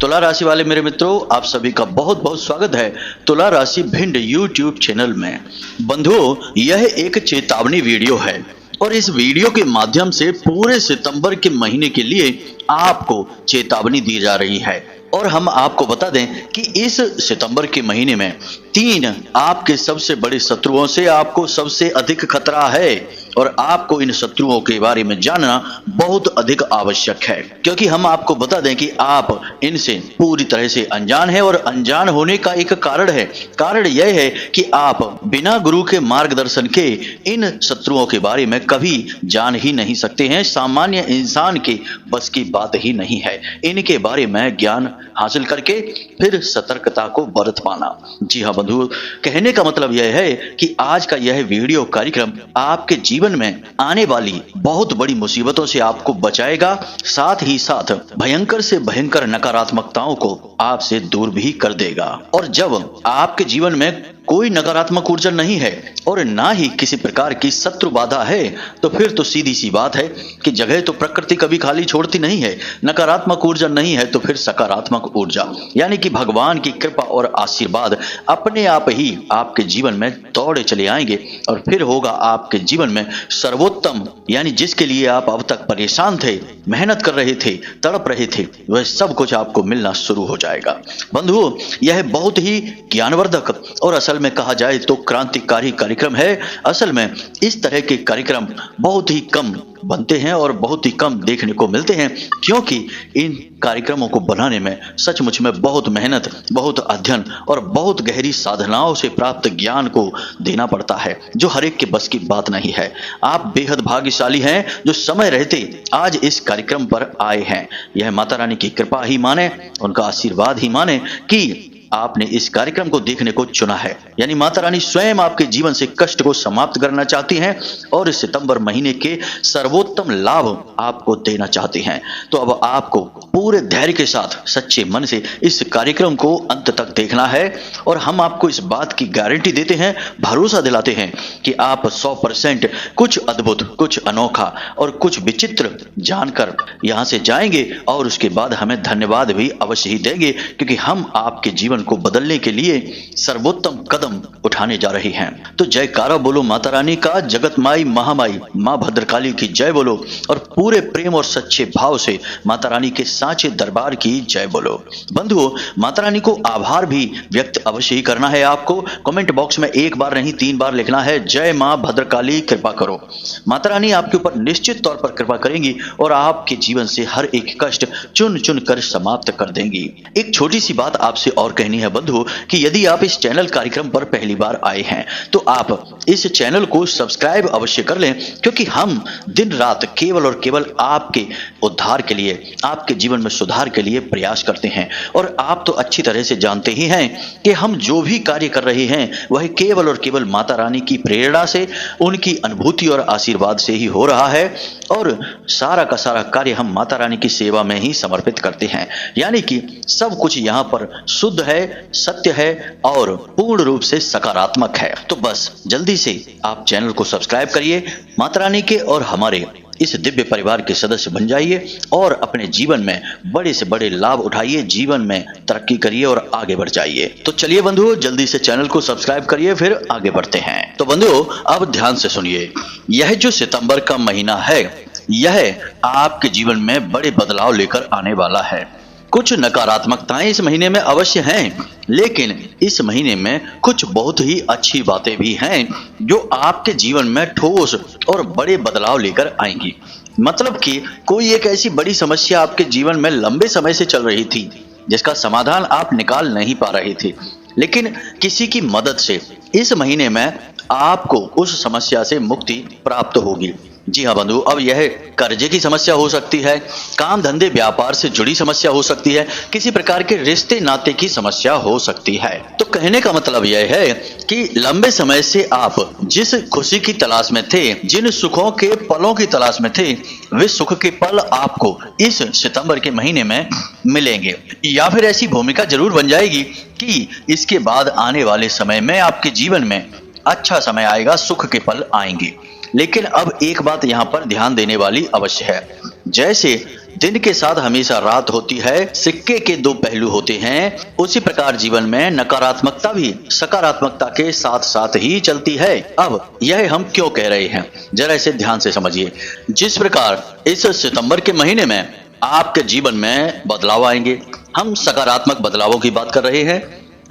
तुला राशि वाले मेरे मित्रों, आप सभी का बहुत बहुत स्वागत है तुला राशि भिंड यूट्यूब चैनल में। बंधुओं, यह एक चेतावनी वीडियो है और इस वीडियो के माध्यम से पूरे सितंबर के महीने के लिए आपको चेतावनी दी जा रही है। और हम आपको बता दें कि इस सितंबर के महीने में 3 आपके सबसे बड़े शत्रुओं से आपको सबसे अधिक खतरा है और आपको इन शत्रुओं के बारे में जानना बहुत अधिक आवश्यक है, क्योंकि हम आपको बता दें कि आप इनसे पूरी तरह से अनजान हैं। और अनजान होने का एक कारण है, कारण यह है कि आप बिना गुरु के मार्गदर्शन के इन शत्रुओं के बारे में कभी जान ही नहीं सकते हैं। सामान्य इंसान के बस की बात ही नहीं है इनके बारे में ज्ञान हासिल करके फिर सतर्कता को बरत पाना। जी हाँ बंधु, कहने का मतलब यह है कि आज का यह वीडियो कार्यक्रम आपके जीवन में आने वाली बहुत बड़ी मुसीबतों से आपको बचाएगा, साथ ही साथ भयंकर से भयंकर नकारात्मकताओं को आपसे दूर भी कर देगा। और जब आपके जीवन में कोई नकारात्मक ऊर्जा नहीं है और ना ही किसी प्रकार की शत्रु बाधा है, तो फिर तो सीधी सी बात है कि जगह तो प्रकृति कभी खाली छोड़ती नहीं है। नकारात्मक ऊर्जा नहीं है तो फिर सकारात्मक ऊर्जा यानी कि भगवान की कृपा और आशीर्वाद अपने आप ही आपके जीवन में दौड़े चले आएंगे और फिर होगा आपके जीवन में सर्वोत्तम, यानी जिसके लिए आप अब तक परेशान थे, मेहनत कर रहे थे, तड़प रहे थे, वह सब कुछ आपको मिलना शुरू हो जाएगा। बंधुओं, यह बहुत ही ज्ञानवर्धक और असल में कहा जाए तो क्रांतिकारी कार्यक्रम है। असल में इस तरह के कार्यक्रम बहुत ही कम बनते हैं और बहुत ही कम देखने को मिलते हैं, क्योंकि इन कार्यक्रमों को बनाने में सचमुच में बहुत मेहनत, बहुत अध्ययन और बहुत गहरी साधनाओं से प्राप्त ज्ञान को देना पड़ता है, जो हर एक के बस की बात नहीं है। आप बेहद भाग्यशाली हैं जो समय रहते आज इस कार्यक्रम पर आए हैं। यह माता रानी की कृपा ही माने, उनका आशीर्वाद ही माने कि आपने इस कार्यक्रम को देखने को चुना है। यानी माता रानी स्वयं आपके जीवन से कष्ट को समाप्त करना चाहती हैं और इस सितंबर महीने के सर्वोत्तम लाभ आपको देना चाहती हैं। तो अब आपको पूरे धैर्य के साथ सच्चे मन से इस कार्यक्रम को अंत तक देखना है और हम आपको इस बात की गारंटी देते हैं, भरोसा दिलाते हैं कि आप 100% कुछ अद्भुत, कुछ अनोखा और कुछ विचित्र जानकर यहां से जाएंगे और उसके बाद हमें धन्यवाद भी अवश्य ही देंगे, क्योंकि हम आपके जीवन को बदलने के लिए सर्वोत्तम कदम उठाने जा रहे हैं। तो जयकारा बोलो माता रानी का, जगत माई महामाई मां भद्रकाली की जय बोलो और पूरे प्रेम और सच्चे भाव से माता रानी के साचे दरबार की जय बोलो। बंधुओं, माता रानी को आभार भी व्यक्त अवश्य ही करना है। आपको कमेंट बॉक्स में एक बार नहीं 3 बार लिखना है, जय मां भद्रकाली कृपा करो। माता रानी आपके ऊपर निश्चित तौर पर कृपा करेंगी और आपके जीवन से हर एक कष्ट चुन चुन कर समाप्त कर देंगी। एक छोटी सी बात आपसे और कहनी है बंधु, कि यदि आप इस चैनल कार्यक्रम पर पहली बार आए हैं तो आप इस चैनल को सब्सक्राइब अवश्य कर लें, क्योंकि हम दिन रात केवल और केवल आपके उद्धार के लिए, आपके जीवन में सुधार के लिए प्रयास करते हैं। और आप तो अच्छी तरह से जानते ही हैं कि हम जो भी कार्य कर रहे हैं वह केवल और केवल माता रानी की प्रेरणा से, उनकी अनुभूति और आशीर्वाद से ही हो रहा है और सारा का सारा कार्य हम माता रानी की सेवा में ही समर्पित करते हैं। यानी कि सब कुछ यहाँ पर शुद्ध है, सत्य है और पूर्ण रूप से सकारात्मक है। तो बस जल्दी से आप चैनल को सब्सक्राइब करिए, माता रानी के और हमारे इस दिव्य परिवार के सदस्य बन जाइए और अपने जीवन में बड़े से बड़े लाभ उठाइए, जीवन में तरक्की करिए और आगे बढ़ जाइए। तो चलिए बंधुओं, जल्दी से चैनल को सब्सक्राइब करिए, फिर आगे बढ़ते हैं। तो बंधुओं, अब ध्यान से सुनिए, यह जो सितंबर का महीना है यह आपके जीवन में बड़े बदलाव लेकर आने वाला है। कुछ नकारात्मकताएं इस महीने में अवश्य हैं, लेकिन इस महीने में कुछ बहुत ही अच्छी बातें भी हैं जो आपके जीवन में ठोस और बड़े बदलाव लेकर आएंगी। मतलब कि कोई एक ऐसी बड़ी समस्या आपके जीवन में लंबे समय से चल रही थी जिसका समाधान आप निकाल नहीं पा रहे थे, लेकिन किसी की मदद से इस महीने में आपको उस समस्या से मुक्ति प्राप्त होगी। जी हाँ बंधु, अब यह कर्जे की समस्या हो सकती है, काम धंधे व्यापार से जुड़ी समस्या हो सकती है, किसी प्रकार के रिश्ते नाते की समस्या हो सकती है। तो कहने का मतलब यह है कि लंबे समय से आप जिस खुशी की तलाश में थे, जिन सुखों के पलों की तलाश में थे, वे सुख के पल आपको इस सितंबर के महीने में मिलेंगे, या फिर ऐसी भूमिका जरूर बन जाएगी कि इसके बाद आने वाले समय में आपके जीवन में अच्छा समय आएगा, सुख के पल आएंगे। लेकिन अब एक बात यहाँ पर ध्यान देने वाली अवश्य है जैसे दिन के साथ हमेशा रात होती है, सिक्के के दो पहलू होते हैं, उसी प्रकार जीवन में नकारात्मकता भी सकारात्मकता के साथ साथ ही चलती है। अब यह हम क्यों कह रहे हैं, जरा इसे ध्यान से समझिए। जिस प्रकार इस सितंबर के महीने में आपके जीवन में बदलाव आएंगे, हम सकारात्मक बदलावों की बात कर रहे हैं।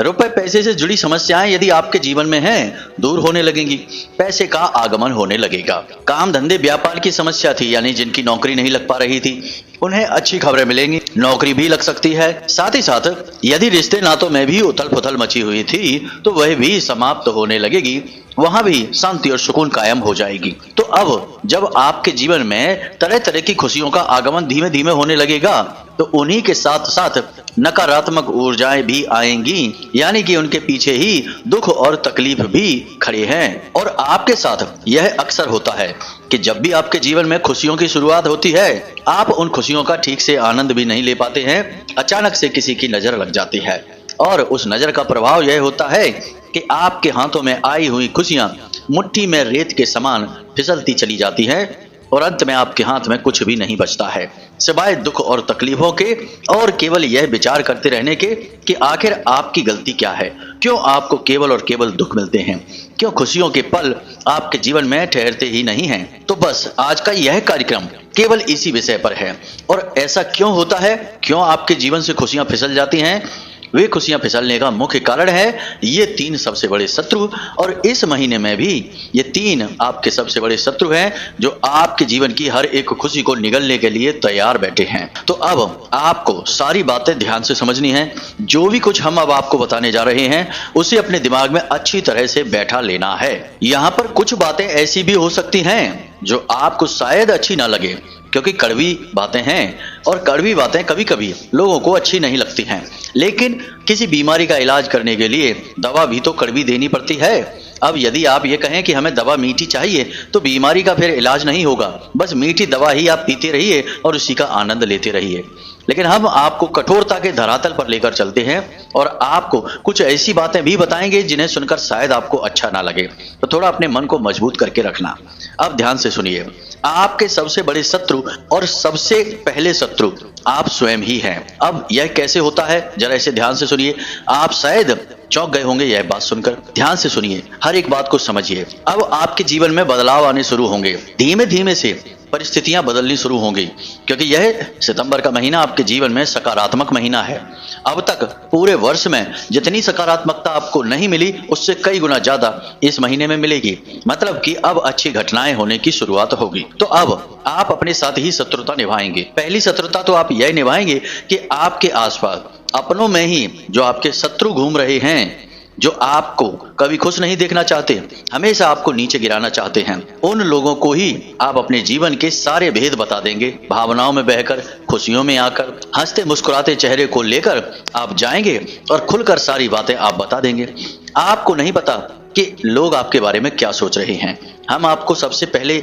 रुपए पैसे से जुड़ी समस्याएं यदि आपके जीवन में हैं, दूर होने लगेंगी, पैसे का आगमन होने लगेगा। काम धंधे व्यापार की समस्या थी, यानी जिनकी नौकरी नहीं लग पा रही थी, उन्हें अच्छी खबरें मिलेंगी, नौकरी भी लग सकती है। साथ ही साथ यदि रिश्ते नातों में भी उथल पुथल मची हुई थी तो वह भी समाप्त होने लगेगी, वहां भी शांति और सुकून कायम हो जाएगी। तो अब जब आपके जीवन में तरह तरह की खुशियों का आगमन धीमे धीमे होने लगेगा तो उन्हीं के साथ साथ नकारात्मक ऊर्जाएं भी आएंगी, यानी कि उनके पीछे ही दुख और तकलीफ भी खड़े हैं। और आपके साथ यह अक्सर होता है कि जब भी आपके जीवन में खुशियों की शुरुआत होती है, आप उन खुशियों का ठीक से आनंद भी नहीं ले पाते हैं। अचानक से किसी की नजर लग जाती है और उस नजर का प्रभाव यह होता है कि आपके हाथों में आई हुई खुशियां मुट्ठी में रेत के समान फिसलती चली जाती हैं और अंत में आपके हाथ में कुछ भी नहीं बचता है सिवाय दुख और तकलीफों के, और केवल यह विचार करते रहने के कि आखिर आपकी गलती क्या है, क्यों आपको केवल और केवल दुख मिलते हैं, क्यों खुशियों के पल आपके जीवन में ठहरते ही नहीं हैं। तो बस आज का यह कार्यक्रम केवल इसी विषय पर है। और ऐसा क्यों होता है, क्यों आपके जीवन से खुशियां फिसल जाती हैं? वे खुशियां फिसलने का मुख्य कारण है ये 3 सबसे बड़े शत्रु, और इस महीने में भी ये 3 आपके सबसे बड़े शत्रु हैं जो आपके जीवन की हर एक खुशी को निगलने के लिए तैयार बैठे हैं। तो अब आपको सारी बातें ध्यान से समझनी है। जो भी कुछ हम अब आपको बताने जा रहे हैं उसे अपने दिमाग में अच्छी तरह से बैठा लेना है। यहाँ पर कुछ बातें ऐसी भी हो सकती हैं जो आपको शायद अच्छी ना लगे, क्योंकि कड़वी बातें हैं और कड़वी बातें कभी कभी लोगों को अच्छी नहीं लगती हैं। लेकिन किसी बीमारी का इलाज करने के लिए दवा भी तो कड़वी देनी पड़ती है। अब यदि आप ये कहें कि हमें दवा मीठी चाहिए तो बीमारी का फिर इलाज नहीं होगा, बस मीठी दवा ही आप पीते रहिए और उसी का आनंद लेते रहिए। लेकिन हम आपको कठोरता के धरातल पर लेकर चलते हैं और आपको कुछ ऐसी बातें भी बताएंगे जिन्हें सुनकर शायद आपको अच्छा ना लगे, तो थोड़ा अपने मन को मजबूत करके रखना। अब ध्यान से सुनिए, आपके सबसे बड़े शत्रु और सबसे पहले शत्रु आप स्वयं ही हैं। अब यह कैसे होता है, जरा इसे ध्यान से सुनिए। आप शायद चौंक गए होंगे यह बात सुनकर। ध्यान से सुनिए, हर एक बात को समझिए। अब आपके जीवन में बदलाव आने शुरू होंगे, धीमे धीमे से परिस्थितियां बदलनी शुरू होंगी, क्योंकि यह सितंबर का महीना आपके जीवन में सकारात्मक महीना है। अब तक पूरे वर्ष में जितनी सकारात्मकता आपको नहीं मिली उससे कई गुना ज्यादा इस महीने में मिलेगी। मतलब कि अब अच्छी घटनाएं होने की शुरुआत होगी। तो अब आप अपने साथ ही शत्रुता निभाएंगे। पहली शत्रुता तो आप यह निभाएंगे कि आपके आसपास अपनों में ही जो आपके शत्रु घूम रहे हैं, जो आपको कभी खुश नहीं देखना चाहते, हमेशा आपको नीचे गिराना चाहते हैं, उन लोगों को ही आप अपने जीवन के सारे भेद बता देंगे। भावनाओं में बहकर, खुशियों में आकर, हंसते मुस्कुराते चेहरे को लेकर आप जाएंगे और खुलकर सारी बातें आप बता देंगे। आपको नहीं पता कि लोग आपके बारे में क्या सोच रहे हैं। हम आपको सबसे पहले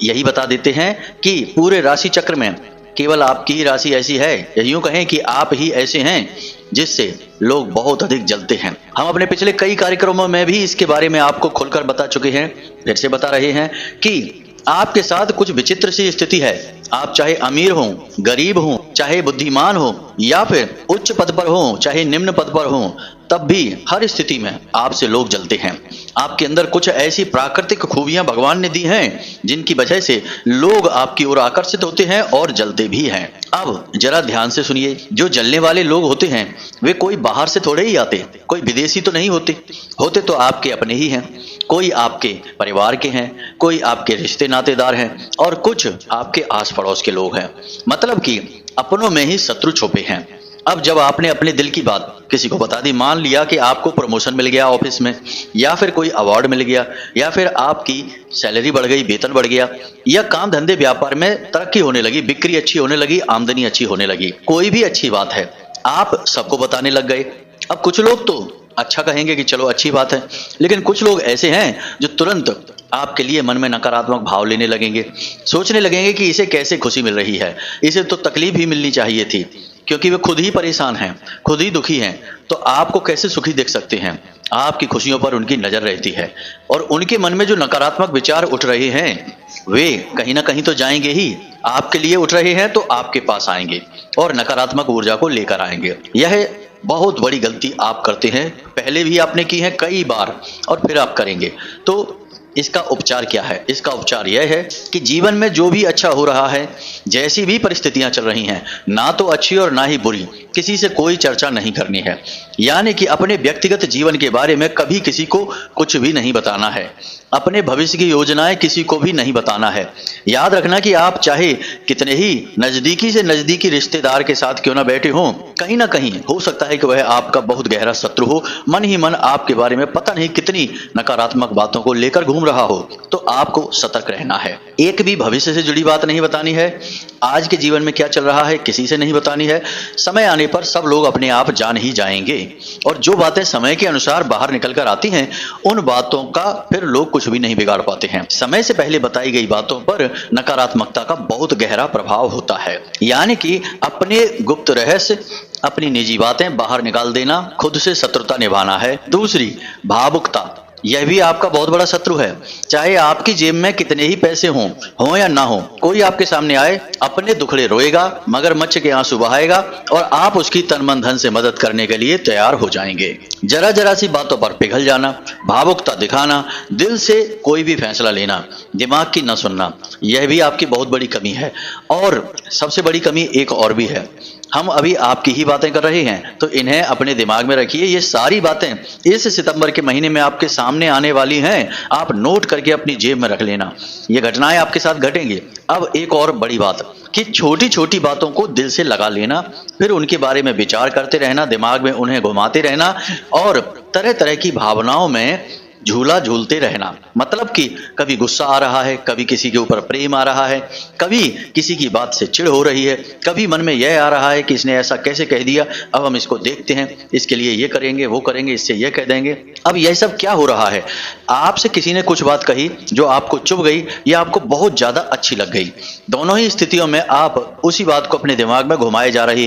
यही बता देते हैं कि पूरे राशि चक्र में केवल आपकी ही राशि ऐसी है, या यूं कहें कि आप ही ऐसे हैं जिससे लोग बहुत अधिक जलते हैं। हम अपने पिछले कई कार्यक्रमों में भी इसके बारे में आपको खुलकर बता चुके हैं, फिर से बता रहे हैं कि आपके साथ कुछ विचित्र सी स्थिति है। आप चाहे अमीर हो, गरीब हो, चाहे बुद्धिमान हो, या फिर उच्च पद पर हो, चाहे निम्न पद पर हो, तब भी हर स्थिति में आपसे लोग जलते हैं। आपके अंदर कुछ ऐसी प्राकृतिक खूबियां भगवान ने दी हैं जिनकी वजह से लोग आपकी ओर आकर्षित होते हैं और जलते भी हैं। अब जरा ध्यान से सुनिए, जो जलने वाले लोग होते हैं वे कोई बाहर से थोड़े ही आते, कोई विदेशी तो नहीं होते, होते तो आपके अपने ही हैं। कोई आपके परिवार के हैं, कोई आपके रिश्ते नातेदार हैं और कुछ आपके आस पड़ोस के लोग हैं। मतलब कि अपनों में ही शत्रु छुपे हैं। अब जब आपने अपने दिल की बात किसी को बता दी, मान लिया कि आपको प्रमोशन मिल गया ऑफिस में, या फिर कोई अवार्ड मिल गया, या फिर आपकी सैलरी बढ़ गई, वेतन बढ़ गया, या काम धंधे व्यापार में तरक्की होने लगी, बिक्री अच्छी होने लगी, आमदनी अच्छी होने लगी, कोई भी अच्छी बात है, आप सबको बताने लग गए। अब कुछ लोग तो अच्छा कहेंगे कि चलो अच्छी बात है, लेकिन कुछ लोग ऐसे हैं जो तुरंत आपके लिए मन में नकारात्मक भाव लेने लगेंगे, सोचने लगेंगे कि इसे कैसे खुशी मिल रही है, इसे तो तकलीफ ही मिलनी चाहिए थी, क्योंकि वे खुद ही परेशान हैं, खुद ही दुखी हैं, तो आपको कैसे सुखी देख सकते हैं। आपकी खुशियों पर उनकी नजर रहती है और उनके मन में जो नकारात्मक विचार उठ रहे हैं वे कहीं ना कहीं तो जाएंगे ही। आपके लिए उठ रहे हैं तो आपके पास आएंगे और नकारात्मक ऊर्जा को लेकर आएंगे। यह बहुत बड़ी गलती आप करते हैं, पहले भी आपने की है कई बार और फिर आप करेंगे। तो इसका उपचार क्या है? इसका उपचार यह है कि जीवन में जो भी अच्छा हो रहा है, जैसी भी परिस्थितियां चल रही हैं, ना तो अच्छी और ना ही बुरी, किसी से कोई चर्चा नहीं करनी है। यानी कि अपने व्यक्तिगत जीवन के बारे में कभी किसी को कुछ भी नहीं बताना है। अपने भविष्य की योजनाएं किसी को भी नहीं बताना है। याद रखना कि आप चाहे कितने ही नजदीकी से नजदीकी रिश्तेदार के साथ क्यों ना बैठे हों, कहीं ना कहीं हो सकता है कि वह आपका बहुत गहरा शत्रु हो, मन ही मन आपके बारे में पता नहीं कितनी नकारात्मक बातों को लेकर घूम रहा हो। तो आपको सतर्क रहना है। एक भी भविष्य से जुड़ी बात नहीं बतानी है। आज के जीवन में क्या चल रहा है किसी से नहीं बतानी है। समय आने पर सब लोग अपने आप जान ही जाएंगे और जो बातें समय के अनुसार बाहर निकल कर आती हैं, उन बातों का फिर लोग कुछ भी नहीं बिगाड़ पाते हैं। समय से पहले बताई गई बातों पर नकारात्मकता का बहुत गहरा प्रभाव होता है। यानी कि अपने गुप्त रहस्य, अपनी निजी बातें बाहर निकाल देना, खुद से शत्रुता निभाना है। दूसरी, भावुकता, यह भी आपका बहुत बड़ा शत्रु है। चाहे आपकी जेब में कितने ही पैसे हों या ना हो, कोई आपके सामने आए, अपने दुखड़े रोएगा, मगरमच्छ के आंसू बहाएगा और आप उसकी तन मन धन से मदद करने के लिए तैयार हो जाएंगे। जरा जरा सी बातों पर पिघल जाना, भावुकता दिखाना, दिल से कोई भी फैसला लेना, दिमाग की न सुनना, यह भी आपकी बहुत बड़ी कमी है। और सबसे बड़ी कमी एक और भी है। हम अभी आपकी ही बातें कर रहे हैं, तो इन्हें अपने दिमाग में रखिए। ये सारी बातें इस सितंबर के महीने में आपके सामने आने वाली हैं। आप नोट करके अपनी जेब में रख लेना। ये घटनाएं आपके साथ घटेंगी। अब एक और बड़ी बात कि छोटी छोटी बातों को दिल से लगा लेना, फिर उनके बारे में विचार करते रहना, दिमाग में उन्हें घुमाते रहना और तरह तरह की भावनाओं में झूला झूलते रहना। मतलब कि कभी गुस्सा आ रहा है, कभी किसी के ऊपर प्रेम आ रहा है, कभी किसी की बात से चिढ़ हो रही है, कभी मन में यह आ रहा है कि इसने ऐसा कैसे कह दिया, अब हम इसको देखते हैं, इसके लिए ये करेंगे, वो करेंगे, इससे ये कह देंगे। अब यह सब क्या हो रहा है? आपसे किसी ने कुछ बात कही जो आपको चुभ गई या आपको बहुत ज्यादा अच्छी लग गई। दोनों ही स्थितियों में आप उसी बात को अपने दिमाग में घुमाए जा रहे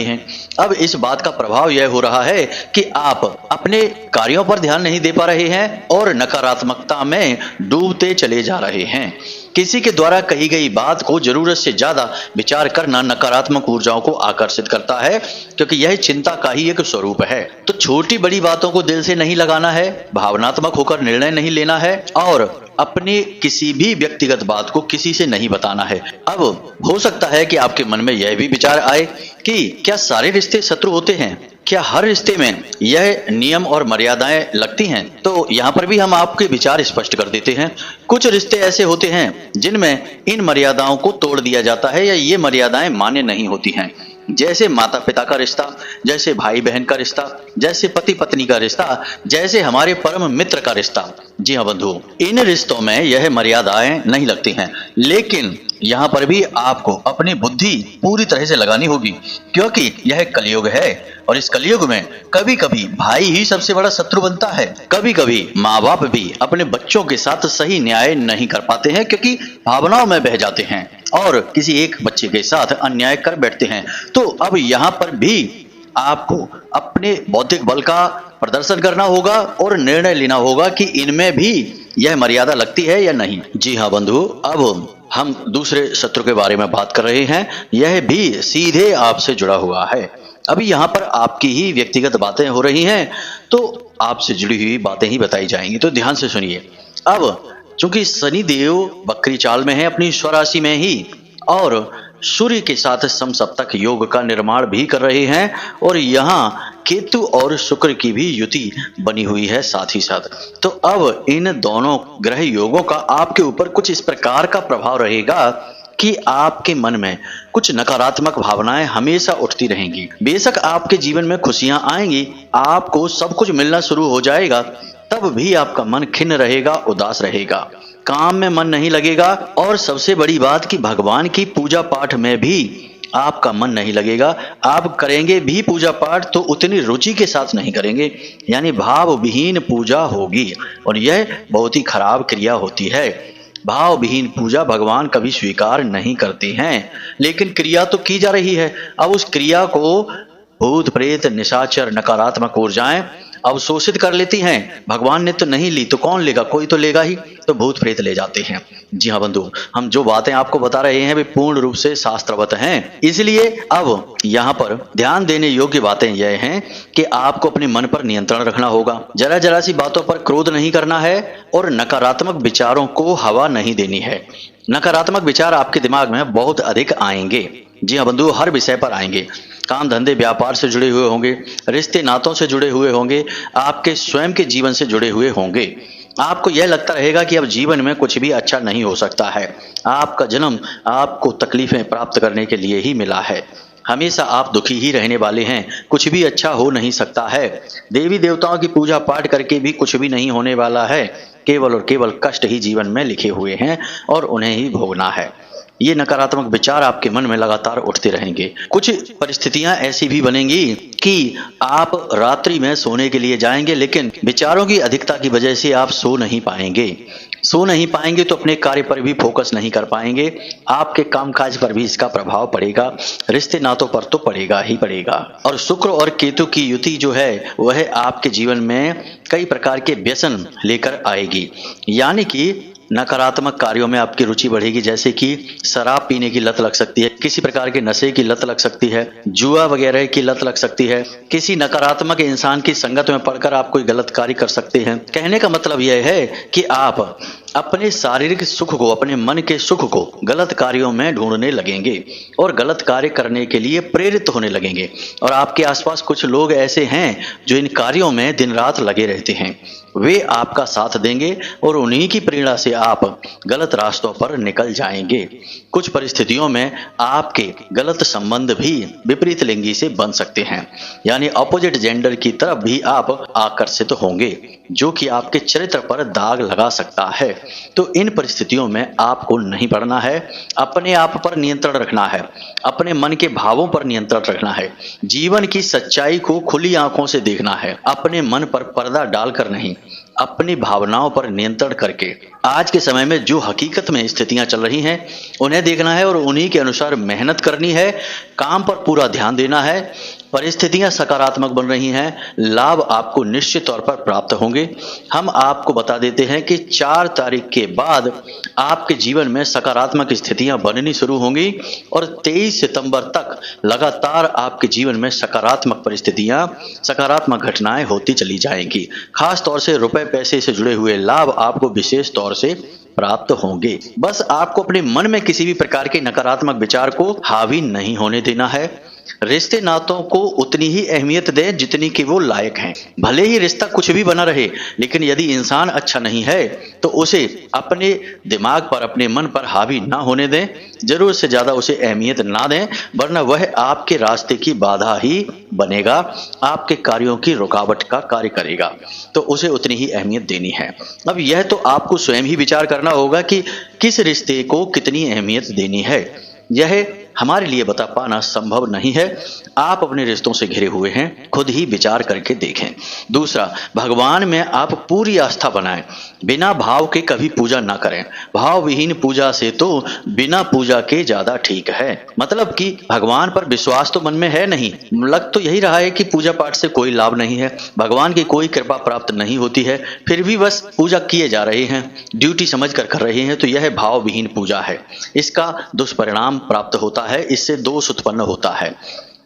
हैं। अब इस बात का प्रभाव यह हो रहा है कि आप अपने कार्यों पर ध्यान नहीं दे पा रहे हैं और नकारात्मकता में डूबते चले जा रहे हैं। किसी के द्वारा कही गई बात को जरूरत से ज्यादा विचार करना नकारात्मक ऊर्जाओं को आकर्षित करता है, क्योंकि यह चिंता का ही एक स्वरूप है। तो छोटी बड़ी बातों को दिल से नहीं लगाना है, भावनात्मक होकर निर्णय नहीं लेना है और अपनी किसी भी व्यक्तिगत बात को किसी से नहीं बताना है। अब हो सकता है कि आपके मन में यह भी विचार आए कि क्या सारे रिश्ते शत्रु होते हैं? क्या हर रिश्ते में यह नियम और मर्यादाएं लगती हैं? तो यहाँ पर भी हम आपके विचार स्पष्ट कर देते हैं। कुछ रिश्ते ऐसे होते हैं जिनमें इन मर्यादाओं को तोड़ दिया जाता है या ये मर्यादाएं मान्य नहीं होती हैं। जैसे माता पिता का रिश्ता, जैसे भाई बहन का रिश्ता, जैसे पति पत्नी का रिश्ता, जैसे हमारे परम मित्र का रिश्ता। जी हाँ बंधुओं, इन रिश्तों में यह मर्यादाएं नहीं लगती हैं, लेकिन यहाँ पर भी आपको अपनी बुद्धि पूरी तरह से लगानी होगी, क्योंकि यह कलयुग है और इस कलयुग में कभी कभी भाई ही सबसे बड़ा शत्रु बनता है। कभी कभी माँ बाप भी अपने बच्चों के साथ सही न्याय नहीं कर पाते हैं, क्योंकि भावनाओं में बह जाते हैं और किसी एक बच्चे के साथ अन्याय कर बैठते हैं। तो अब यहाँ पर भी आपको अपने बौद्धिक बल का प्रदर्शन करना होगा और निर्णय लेना होगा कि इनमें भी यह मर्यादा लगती है या नहीं। जी हाँ बंधु, अब हम दूसरे शत्रु के बारे में बात कर रहे हैं। यह भी सीधे आपसे जुड़ा हुआ है। अभी यहाँ पर आपकी ही व्यक्तिगत बातें हो रही हैं, तो आपसे जुड़ी हुई बातें ही बताई जाएंगी, तो ध्यान से सुनिए। अब चूंकि शनि देव बकरी चाल में है, अपनी स्वराशि में ही, और सूर्य के साथ समसप्तक योग का निर्माण भी कर रहे हैं और यहाँ केतु और शुक्र की भी युति बनी हुई है साथ ही साथ। तो अब इन दोनों ग्रह योगों का आपके ऊपर कुछ इस प्रकार का प्रभाव रहेगा कि आपके मन में कुछ नकारात्मक भावनाएं हमेशा उठती रहेंगी। बेशक आपके जीवन में खुशियां आएंगी, आपको सब कुछ मिलना शुरू हो जाएगा, तब भी आपका मन खिन्न रहेगा, उदास रहेगा, काम में मन नहीं लगेगा और सबसे बड़ी बात कि भगवान की पूजा पाठ में भी आपका मन नहीं लगेगा। आप करेंगे भी पूजा पाठ तो उतनी रुचि के साथ नहीं करेंगे, यानी भाव विहीन पूजा होगी और यह बहुत ही खराब क्रिया होती है। भाव विहीन पूजा भगवान कभी स्वीकार नहीं करते हैं, लेकिन क्रिया तो की जा रही है। अब उस क्रिया को भूत प्रेत निशाचर नकारात्मक ऊर्जाएं अवशोषित कर लेती हैं। भगवान ने तो नहीं ली तो कौन लेगा, कोई तो लेगा ही, तो भूत प्रेत ले जाते हैं। जी हाँ बंधु, हम जो बातें आपको बता रहे हैं वे पूर्ण रूप से शास्त्रवत हैं। इसलिए अब यहाँ पर ध्यान देने योग्य बातें यह हैं कि आपको अपने मन पर नियंत्रण रखना होगा। जरा जरा सी बातों पर क्रोध नहीं करना है और नकारात्मक विचारों को हवा नहीं देनी है। नकारात्मक विचार आपके दिमाग में बहुत अधिक आएंगे। जी हाँ बंधु, हर विषय पर आएंगे। काम धंधे व्यापार से जुड़े हुए होंगे, रिश्ते नातों से जुड़े हुए होंगे, आपके स्वयं के जीवन से जुड़े हुए होंगे। आपको यह लगता रहेगा कि अब जीवन में कुछ भी अच्छा नहीं हो सकता है। आपका जन्म आपको तकलीफें प्राप्त करने के लिए ही मिला है। हमेशा आप दुखी ही रहने वाले हैं, कुछ भी अच्छा हो नहीं सकता है। देवी देवताओं की पूजा पाठ करके भी कुछ भी नहीं होने वाला है। केवल और केवल कष्ट ही जीवन में लिखे हुए हैं और उन्हें ही भोगना है। ये नकारात्मक विचार आपके मन में लगातार उठते रहेंगे। कुछ परिस्थितियां ऐसी भी बनेंगी कि आप रात्रि में सोने के लिए जाएंगे, लेकिन विचारों की अधिकता की वजह से आप सो नहीं पाएंगे तो अपने कार्य पर भी फोकस नहीं कर पाएंगे। आपके कामकाज पर भी इसका प्रभाव पड़ेगा, रिश्ते नातों पर तो पड़ेगा ही पड़ेगा। और शुक्र और केतु की युति जो है वह आपके जीवन में कई प्रकार के व्यसन लेकर आएगी। यानी कि नकारात्मक कार्यों में आपकी रुचि बढ़ेगी, जैसे कि शराब पीने की लत लग सकती है, किसी प्रकार के नशे की लत लग सकती है, जुआ वगैरह की लत लग सकती है, किसी नकारात्मक इंसान की संगत में पड़कर आप कोई गलत कार्य कर सकते हैं। कहने का मतलब यह है कि आप अपने शारीरिक सुख को, अपने मन के सुख को गलत कार्यों में ढूंढने लगेंगे और गलत कार्य करने के लिए प्रेरित होने लगेंगे। और आपके आसपास कुछ लोग ऐसे हैं जो इन कार्यों में दिन रात लगे रहते हैं। वे आपका साथ देंगे और उन्हीं की प्रेरणा से आप गलत रास्तों पर निकल जाएंगे। कुछ परिस्थितियों में आपके गलत संबंध भी विपरीत लिंगी से बन सकते हैं, यानी अपोजिट जेंडर की तरफ भी आप आकर्षित होंगे, जो कि आपके चरित्र पर दाग लगा सकता है। तो इन परिस्थितियों में आपको नहीं पड़ना है। अपने आप पर नियंत्रण रखना है, अपने मन के भावों पर नियंत्रण रखना है, जीवन की सच्चाई को खुली आंखों से देखना है, अपने मन पर पर्दा डालकर नहीं, अपनी भावनाओं पर नियंत्रण करके आज के समय में जो हकीकत में स्थितियां चल रही हैं उन्हें देखना है और उन्हीं के अनुसार मेहनत करनी है। काम पर पूरा ध्यान देना है। परिस्थितियां सकारात्मक बन रही हैं, लाभ आपको निश्चित तौर पर प्राप्त होंगे। हम आपको बता देते हैं कि 4 तारीख के बाद आपके जीवन में सकारात्मक स्थितियां बननी शुरू होंगी और 23 सितंबर तक लगातार आपके जीवन में सकारात्मक परिस्थितियां, सकारात्मक घटनाएं होती चली जाएंगी। खास तौर से रुपए पैसे से जुड़े हुए लाभ आपको विशेष तौर से प्राप्त होंगे। बस आपको अपने मन में किसी भी प्रकार के नकारात्मक विचार को हावी नहीं होने देना है। रिश्ते नातों को उतनी ही अहमियत दें जितनी कि वो लायक हैं। भले ही रिश्ता कुछ भी बना रहे, लेकिन यदि इंसान अच्छा नहीं है तो उसे अपने दिमाग पर, अपने मन पर हावी ना होने दें। जरूरत से ज्यादा उसे अहमियत ना दें, वरना वह आपके रास्ते की बाधा ही बनेगा, आपके कार्यों की रुकावट का कार्य करेगा। तो उसे उतनी ही अहमियत देनी है। अब यह तो आपको स्वयं ही विचार करना होगा कि किस रिश्ते को कितनी अहमियत देनी है। यह हमारे लिए बता पाना संभव नहीं है। आप अपने रिश्तों से घिरे हुए हैं, खुद ही विचार करके देखें। दूसरा, भगवान में आप पूरी आस्था बनाएं, बिना भाव के कभी पूजा ना करें। भाव विहीन पूजा से तो बिना पूजा के ज्यादा ठीक है। मतलब कि भगवान पर विश्वास तो मन में है नहीं, लग तो यही रहा है कि पूजा पाठ से कोई लाभ नहीं है, भगवान की कोई कृपा प्राप्त नहीं होती है, फिर भी बस पूजा किए जा रहे हैं, ड्यूटी समझ कर रहे हैं, तो यह भाव विहीन पूजा है। इसका दुष्परिणाम प्राप्त होता है, इससे दोष उत्पन्न होता है।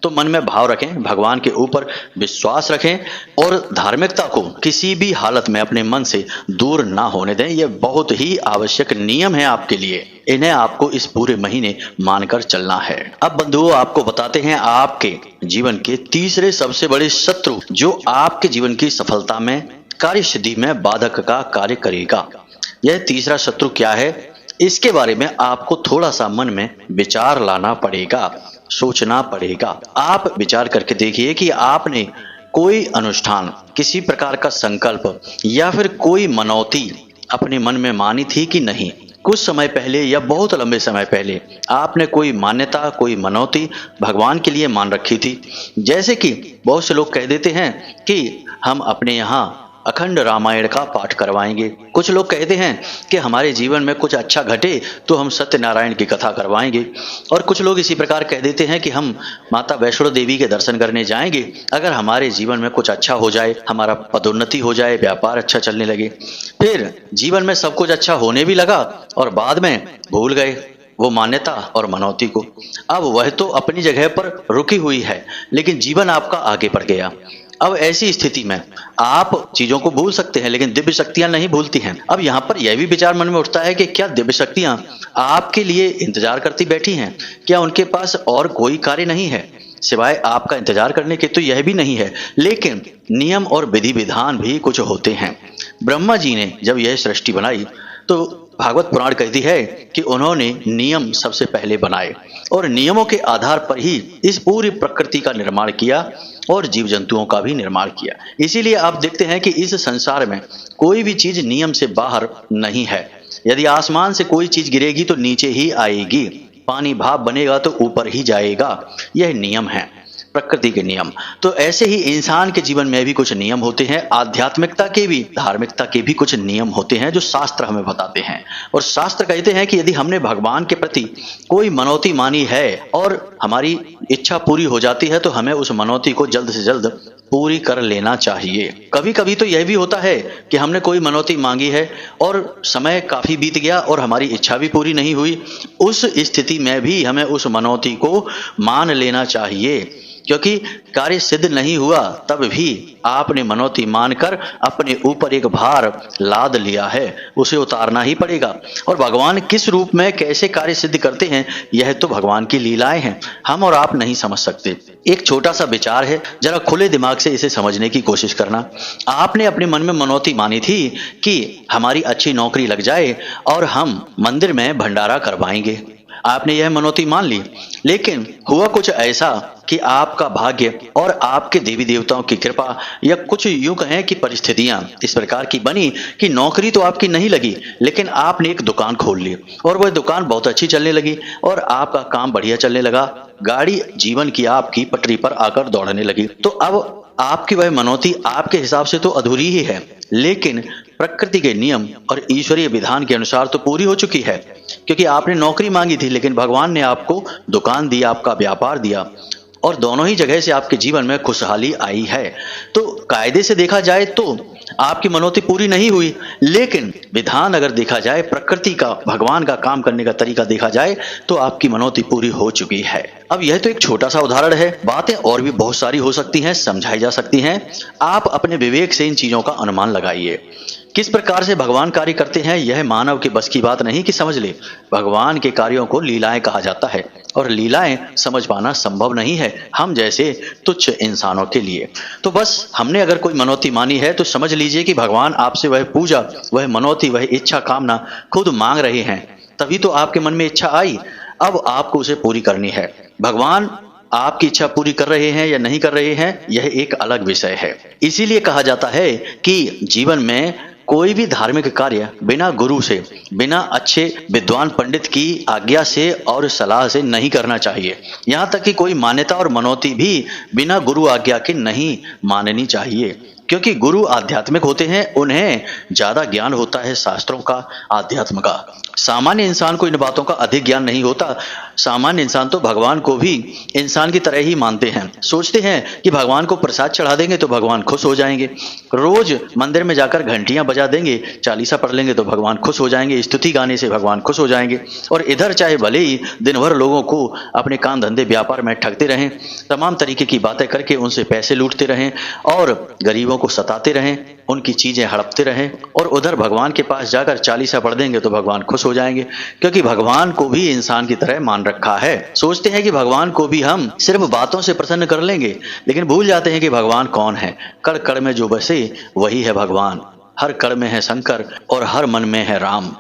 तो मन में भाव रखें, भगवान के ऊपर विश्वास रखें और धार्मिकता को किसी भी हालत में अपने मन से दूर ना होने दें। यह बहुत ही आवश्यक नियम है आपके लिए। इन्हें आपको इस पूरे महीने मानकर चलना है। अब बंधुओं, आपको बताते हैं आपके जीवन के तीसरे सबसे बड़े शत्रु जो आपके जीवन की सफलता में, कार्य सिद्धि में बाधक का कार्य करेगा। यह तीसरा शत्रु क्या है, इसके बारे में आपको थोड़ा सा मन में विचार लाना पड़ेगा, सोचना पड़ेगा। आप विचार करके देखिए कि आपने कोई अनुष्ठान, किसी प्रकार का संकल्प या फिर कोई मनौती अपने मन में मानी थी कि नहीं। कुछ समय पहले या बहुत लंबे समय पहले आपने कोई मान्यता, कोई मनौती भगवान के लिए मान रखी थी। जैसे कि बहुत से लोग कह देते हैं कि हम अपने यहाँ अखंड रामायण का पाठ करवाएंगे। कुछ लोग कहते हैं कि हमारे जीवन में कुछ अच्छा घटे तो हम सत्यनारायण की कथा करवाएंगे, और कुछ लोग इसी प्रकार कह देते हैं कि हम माता वैष्णो देवी के दर्शन करने जाएंगे अगर हमारे जीवन में कुछ अच्छा हो जाए, हमारा पदोन्नति हो जाए, व्यापार अच्छा चलने लगे। फिर जीवन में सब कुछ अच्छा होने भी लगा और बाद में भूल गए वो मान्यता और मनौती को। अब वह तो अपनी जगह पर रुकी हुई है, लेकिन जीवन आपका आगे बढ़ गया। अब ऐसी स्थिति में आप चीजों को भूल सकते हैं, लेकिन दिव्य शक्तियां नहीं भूलती हैं। अब यहाँ पर यह भी विचार मन में उठता है कि क्या दिव्य शक्तियां आपके लिए इंतजार करती बैठी हैं? क्या उनके पास और कोई कार्य नहीं है सिवाय आपका इंतजार करने के? तो यह भी नहीं है, लेकिन नियम और विधि विधान भी कुछ होते हैं। ब्रह्मा जी ने जब यह सृष्टि बनाई तो भागवत पुराण कहती है कि उन्होंने नियम सबसे पहले बनाए और नियमों के आधार पर ही इस पूरी प्रकृति का निर्माण किया और जीव जंतुओं का भी निर्माण किया। इसीलिए आप देखते हैं कि इस संसार में कोई भी चीज नियम से बाहर नहीं है। यदि आसमान से कोई चीज गिरेगी तो नीचे ही आएगी, पानी भाप बनेगा तो ऊपर ही जाएगा। यह नियम है, प्रकृति के नियम। तो ऐसे ही इंसान के जीवन में भी कुछ नियम होते हैं, आध्यात्मिकता के भी, धार्मिकता के भी कुछ नियम होते हैं जो शास्त्र हमें बताते हैं। और शास्त्र कहते हैं कि यदि हमने भगवान के प्रति कोई मनौती मानी है और हमारी इच्छा पूरी हो जाती है तो हमें उस मनौती को जल्द से जल्द पूरी कर लेना चाहिए। कभी कभी तो यह भी होता है कि हमने कोई मनौती मांगी है और समय काफी बीत गया और हमारी इच्छा भी पूरी नहीं हुई। उस स्थिति में भी हमें उस मनौती को मान लेना चाहिए, क्योंकि कार्य सिद्ध नहीं हुआ तब भी आपने मनौती मानकर अपने ऊपर एक भार लाद लिया है, उसे उतारना ही पड़ेगा। और भगवान किस रूप में कैसे कार्य सिद्ध करते हैं यह तो भगवान की लीलाएं हैं, हम और आप नहीं समझ सकते। एक छोटा सा विचार है, जरा खुले दिमाग से इसे समझने की कोशिश करना। आपने अपने मन में मनौती मानी थी कि हमारी अच्छी नौकरी लग जाए और हम मंदिर में भंडारा करवाएंगे। आपने यह मनौती मान ली, लेकिन हुआ कुछ ऐसा कि आपका भाग्य और आपके देवी देवताओं की कृपा या कुछ यूं कहें कि परिस्थितियां इस प्रकार की बनी कि नौकरी तो आपकी नहीं लगी, लेकिन आपने एक दुकान खोल ली और वह दुकान बहुत अच्छी चलने लगी और आपका काम बढ़िया चलने लगा। गाड़ी जीवन की आपकी पटरी पर आकर दौड़ने लगी। तो अब आपकी वह मनौती आपके हिसाब से तो अधूरी ही है, लेकिन प्रकृति के नियम और ईश्वरीय विधान के अनुसार तो पूरी हो चुकी है, क्योंकि आपने नौकरी मांगी थी लेकिन भगवान ने आपको दुकान दी, आपका व्यापार दिया और दोनों ही जगह से आपके जीवन में खुशहाली आई है। तो कायदे से देखा जाए तो आपकी मनौती पूरी नहीं हुई, लेकिन विधान अगर देखा जाए, प्रकृति का, भगवान का काम करने का तरीका देखा जाए तो आपकी मनौती पूरी हो चुकी है। अब यह तो एक छोटा सा उदाहरण है, बातें और भी बहुत सारी हो सकती हैं, समझाई जा सकती हैं। आप अपने विवेक से इन चीजों का अनुमान लगाइए। किस प्रकार से भगवान कार्य करते हैं यह मानव के बस की बात नहीं कि समझ ले। भगवान के कार्यों को लीलाएं कहा जाता है और लीलाएं समझ पाना संभव नहीं है हम जैसे तुच्छ इंसानों के लिए। तो बस हमने अगर कोई मनौती मानी है तो समझ लीजिए कि भगवान आपसे वह पूजा, वह मनौती, वह इच्छा कामना खुद मांग रहे हैं, तभी तो आपके मन में इच्छा आई। अब आपको उसे पूरी करनी है। भगवान आपकी इच्छा पूरी कर रहे हैं या नहीं कर रहे हैं यह एक अलग विषय है। इसीलिए कहा जाता है कि जीवन में कोई भी धार्मिक कार्य बिना गुरु से, बिना अच्छे विद्वान पंडित की आज्ञा से और सलाह से नहीं करना चाहिए। यहाँ तक कि कोई मान्यता और मनौती भी बिना गुरु आज्ञा के नहीं माननी चाहिए, क्योंकि गुरु आध्यात्मिक होते हैं, उन्हें ज्यादा ज्ञान होता है शास्त्रों का, आध्यात्म का। सामान्य इंसान को इन बातों का अधिक ज्ञान नहीं होता। सामान्य इंसान तो भगवान को भी इंसान की तरह ही मानते हैं, सोचते हैं कि भगवान को प्रसाद चढ़ा देंगे तो भगवान खुश हो जाएंगे, रोज मंदिर में जाकर घंटियां बजा देंगे, चालीसा पढ़ लेंगे तो भगवान खुश हो जाएंगे, स्तुति गाने से भगवान खुश हो जाएंगे। और इधर चाहे भले ही दिन भर लोगों को अपने काम धंधे व्यापार में ठगते रहें, तमाम तरीके की बातें करके उनसे पैसे लूटते रहें और गरीबों को सताते रहें, उनकी चीजें हड़पते रहें, और उधर भगवान के पास जाकर चालीसा पढ़ देंगे तो भगवान खुश हो जाएंगे, क्योंकि भगवान को भी इंसान की तरह मान रखा है। सोचते हैं कि भगवान को भी हम सिर्फ बातों से प्रसन्न कर लेंगे, लेकिन भूल जाते हैं कि भगवान कौन है। कण कण में जो बसे वही है भगवान, हर कण में है शंकर और हर मन में है राम।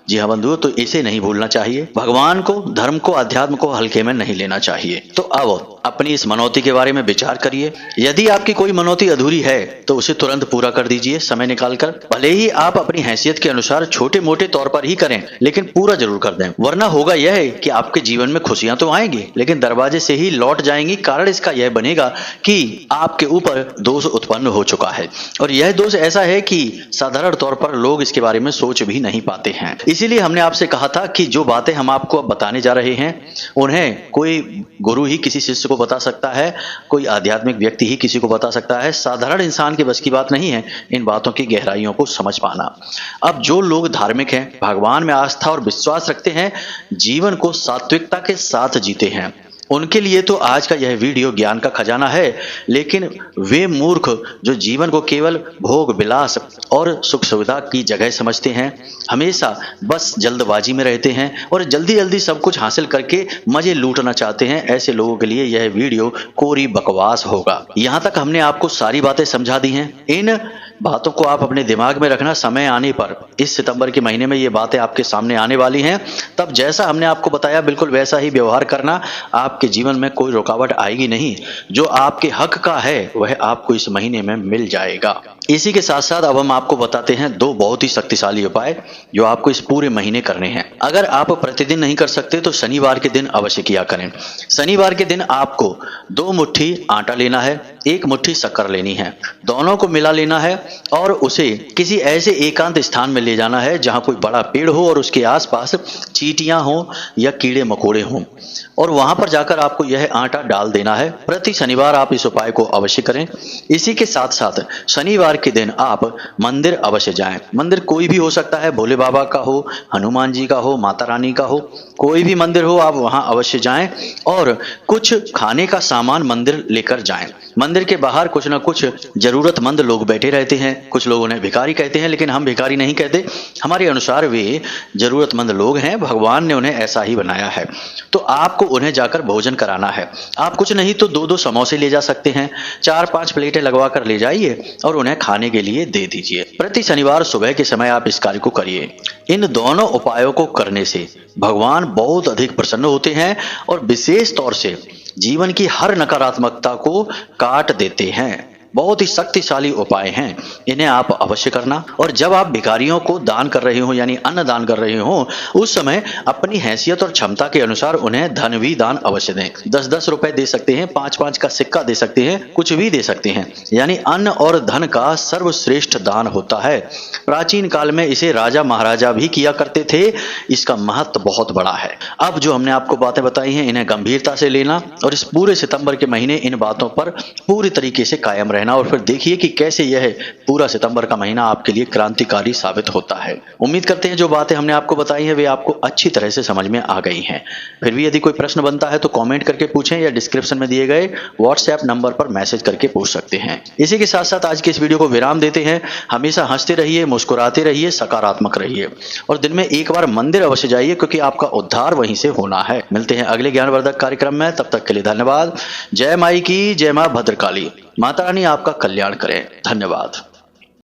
जी हाँ बंधुओं, तो इसे नहीं भूलना चाहिए। भगवान को, धर्म को, अध्यात्म को हल्के में नहीं लेना चाहिए। तो अब अपनी इस मनौती के बारे में विचार करिए। यदि आपकी कोई मनौती अधूरी है तो उसे तुरंत पूरा कर दीजिए समय निकालकर। भले ही आप अपनी हैसियत के अनुसार छोटे मोटे तौर पर ही करें, लेकिन पूरा जरूर कर दें, वरना होगा यह है कि आपके जीवन में खुशियां तो आएंगी लेकिन दरवाजे से ही लौट जाएंगी। कारण इसका यह बनेगा कि आपके ऊपर दोष उत्पन्न हो चुका है, और यह दोष ऐसा है कि साधारण तौर पर लोग इसके बारे में सोच भी नहीं पाते हैं। इसीलिए हमने आपसे कहा था कि जो बातें हम आपको अब बताने जा रहे हैं उन्हें कोई गुरु ही किसी शिष्य को बता सकता है, कोई आध्यात्मिक व्यक्ति ही किसी को बता सकता है। साधारण इंसान के बस की बात नहीं है इन बातों की गहराइयों को समझ पाना। अब जो लोग धार्मिक हैं, भगवान में आस्था और विश्वास रखते हैं, जीवन को सात्विकता के साथ जीते हैं, उनके लिए तो आज का यह वीडियो ज्ञान का खजाना है। लेकिन वे मूर्ख जो जीवन को केवल भोग विलास और सुख सुविधा की जगह समझते हैं, हमेशा बस जल्दबाजी में रहते हैं और जल्दी जल्दी सब कुछ हासिल करके मजे लूटना चाहते हैं, ऐसे लोगों के लिए यह वीडियो कोरी बकवास होगा। यहाँ तक हमने आपको सारी बातें समझा दी हैं। इन बातों को आप अपने दिमाग में रखना। समय आने पर इस सितंबर के महीने में ये बातें आपके सामने आने वाली हैं, तब जैसा हमने आपको बताया बिल्कुल वैसा ही व्यवहार करना। आपके जीवन में कोई रुकावट आएगी नहीं। जो आपके हक का है वह आपको इस महीने में मिल जाएगा। इसी के साथ साथ अब हम आपको बताते हैं दो बहुत ही शक्तिशाली उपाय जो आपको इस पूरे महीने करने हैं। अगर आप प्रतिदिन नहीं कर सकते तो शनिवार के दिन अवश्य किया करें। शनिवार के दिन आपको 2 मुट्ठी आटा लेना है, 1 मुट्ठी शक्कर लेनी है, दोनों को मिला लेना है और उसे किसी ऐसे एकांत स्थान में ले जाना है जहां कोई बड़ा पेड़ हो और उसके आसपास चींटियां हो या कीड़े मकोड़े हों, और वहां पर जाकर आपको यह आटा डाल देना है। प्रति शनिवार आप इस उपाय को अवश्य करें। इसी के साथ साथ शनिवार के दिन आप मंदिर अवश्य जाएं। मंदिर कोई भी हो सकता है, भोले बाबा का हो, हनुमान जी का हो, माता रानी का हो, कोई भी मंदिर हो, आप वहां अवश्य जाएं और कुछ खाने का सामान मंदिर लेकर जाएं। मंदिर के बाहर कुछ ना कुछ जरूरतमंद लोग बैठे रहते हैं। कुछ लोग उन्हें भिखारी कहते हैं, लेकिन हम भिखारी नहीं कहते, हमारे अनुसार वे जरूरतमंद लोग हैं। भगवान ने उन्हें ऐसा ही बनाया है, तो आपको उन्हें जाकर भोजन कराना है। आप कुछ नहीं तो 2-2 समोसे ले जा सकते हैं, 4-5 प्लेटें लगवा कर ले जाइए और उन्हें खाने के लिए दे दीजिए। प्रति शनिवार सुबह के समय आप इस कार्य को करिए। इन दोनों उपायों को करने से भगवान बहुत अधिक प्रसन्न होते हैं और विशेष तौर से जीवन की हर नकारात्मकता को काट देते हैं। बहुत ही शक्तिशाली उपाय हैं, इन्हें आप अवश्य करना। और जब आप भिखारियों को दान कर रहे हो यानी अन्न दान कर रहे हो, उस समय अपनी हैसियत और क्षमता के अनुसार उन्हें धन भी दान अवश्य दें। 10-10 रुपए दे सकते हैं, 5-5 का सिक्का दे सकते हैं, कुछ भी दे सकते हैं। यानी अन्न और धन का सर्वश्रेष्ठ दान होता है। प्राचीन काल में इसे राजा महाराजा भी किया करते थे। इसका महत्व बहुत बड़ा है। अब जो हमने आपको बातें बताई हैं इन्हें गंभीरता से लेना और इस पूरे सितंबर के महीने इन बातों पर पूरी तरीके से कायम रहना, और फिर देखिए कि कैसे यह पूरा सितंबर का महीना आपके लिए क्रांतिकारी साबित होता है। उम्मीद करते हैं जो बातें हमने आपको बताई हैं वे आपको अच्छी तरह से समझ में आ गई हैं। फिर भी यदि कोई प्रश्न बनता है तो कमेंट करके पूछें या डिस्क्रिप्शन में दिए गए व्हाट्सएप नंबर पर मैसेज करके पूछ सकते हैं। इसी के साथ साथ आज के इस वीडियो को विराम देते हैं। हमेशा हंसते रहिए, मुस्कुराते रहिए, सकारात्मक रहिए और दिन में एक बार मंदिर अवश्य जाइए, क्योंकि आपका उद्धार वहीं से होना है। मिलते हैं अगले ज्ञानवर्धक कार्यक्रम में, तब तक के लिए धन्यवाद। जय माई की, जय मां भद्रकाली। माता रानी आपका कल्याण करें। धन्यवाद।